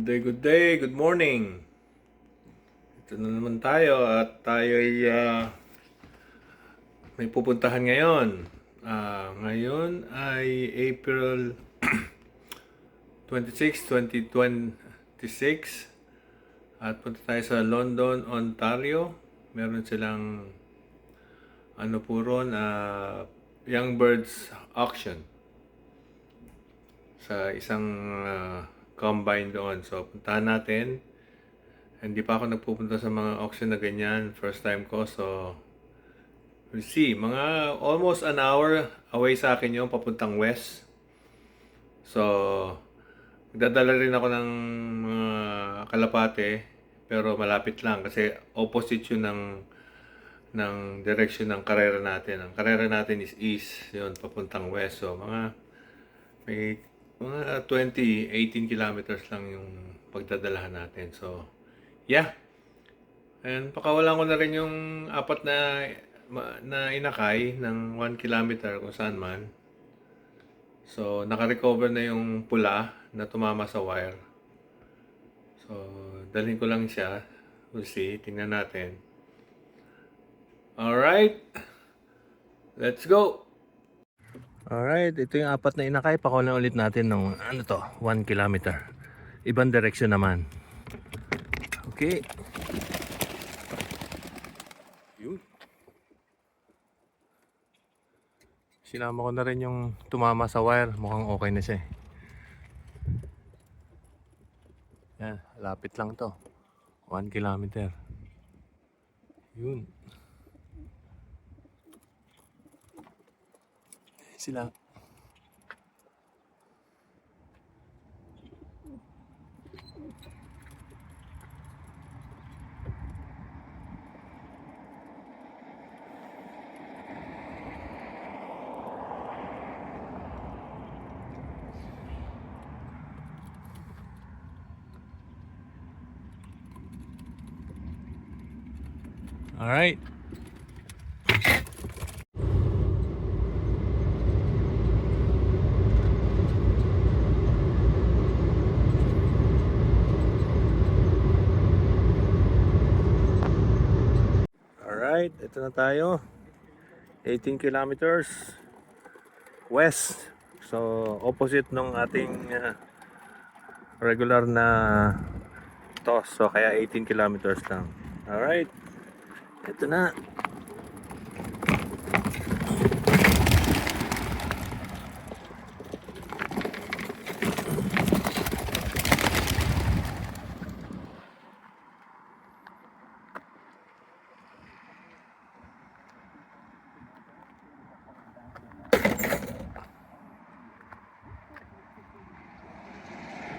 Good day, good morning. Ito na naman tayo at tayo ay may pupuntahan ngayon. Ngayon ay April 26, 2026 at punta tayo sa London, Ontario. Meron silang Young Birds auction sa isang combine doon. So, puntahan natin. Hindi pa ako nagpupunta sa mga auction na ganyan. First time ko. So, we'll see. Mga almost an hour away sa akin yung papuntang west. So, magdadala rin ako ng mga kalapate. Pero malapit lang kasi opposite yun ng direction ng karera natin. Ang karera natin is east. Yun, papuntang west. So, may mga 18 kilometers lang yung pagdadalahan natin. So, yeah. And pakawalan ko na rin yung apat na inakay ng 1 kilometer kung saan man. So, naka-recover na yung pula na tumama sa wire. So, dalhin ko lang siya. We'll see. Tingnan natin. Alright. Let's go! Alright, ito yung apat na inakay. Pakawalan ulit natin ng 1 kilometer. Ibang direksyon naman. Okay. Yun. Sinama ko na rin yung tumama sa wire. Mukhang okay na siya. Yan, lapit lang to. 1 kilometer. Yun. Sila. All right. Alright, ito na tayo. 18 kilometers west. So, opposite nung ating regular na toss. So, kaya 18 kilometers lang. Alright, ito na.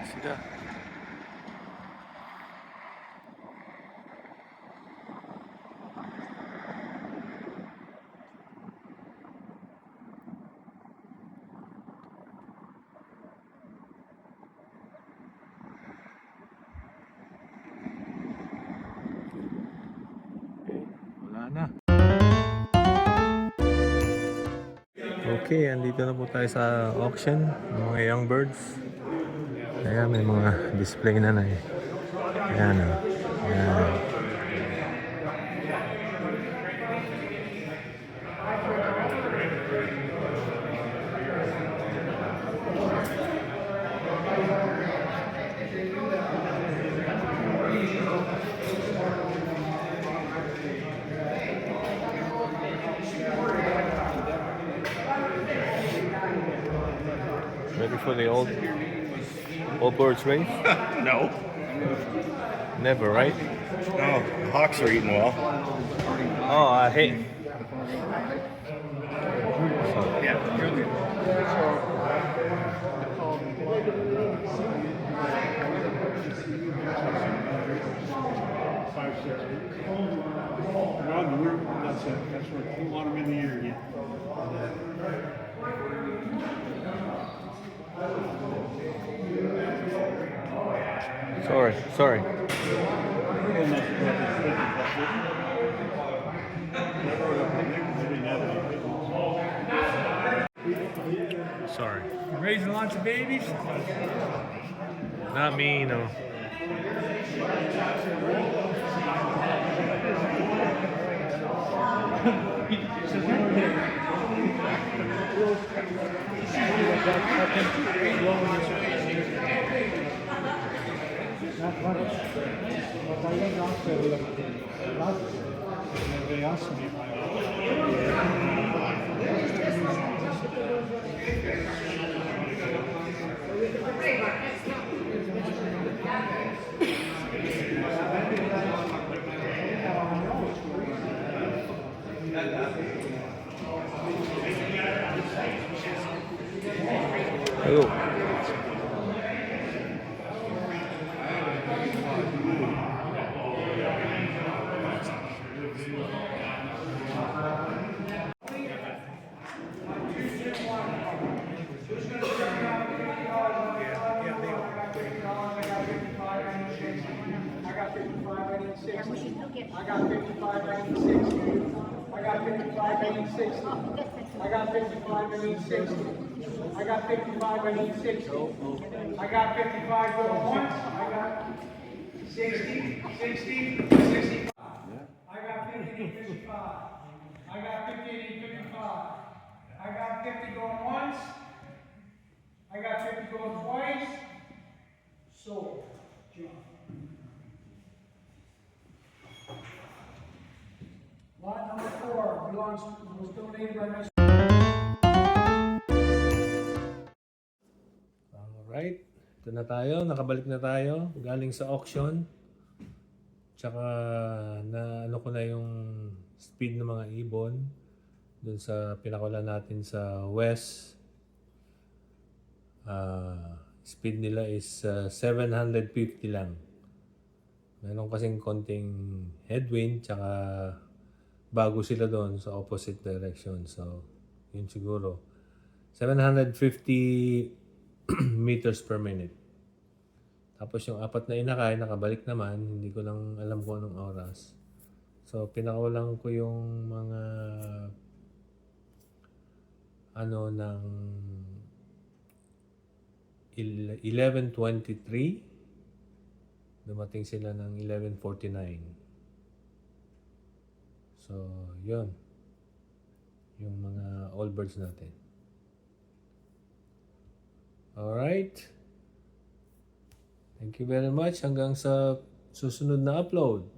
Sila. Wala na. Okay, andito na po tayo sa auction ng mga young birds. Ayan, may mga display na eh. Ayan o. Ayan. Ready for the old birds race? No. Never, right? No, the hawks are eating well. Oh, I hate. Yeah. Around the root, that's it. That's where you want them in the ear yet. Sorry. Sorry. Raising lots of babies? Not me, no. Not funny. But I went after last, they asked me if I Hello. I got 55, I need 60. I got 55, I need 60. I got 55, I need 60. I got 55, I need 60. I got 55, I need 60. I got 55 going once. I got 60, 60, 65. I got 50, 55. I got 50, 55. I got 50 going once. I got 50 going twice. So, John. Lot number 4 was donated by Mr. Alright, ito na tayo. Nakabalik na tayo. Galing sa auction. Tsaka na ano ko na yung speed ng mga ibon. Dun sa pinakula natin sa west. Speed nila is 750 lang. Meron kasing konting headwind. Tsaka bago sila doon sa opposite direction. So, yun siguro. 750 meters per minute. Tapos yung apat na inakay, nakabalik naman. Hindi ko lang alam kung anong oras. So, pinakawalan ko yung mga ano ng 11:23. Dumating sila ng 11:49. So, yun. Yung mga all birds natin. Alright. Thank you very much. Hanggang sa susunod na upload.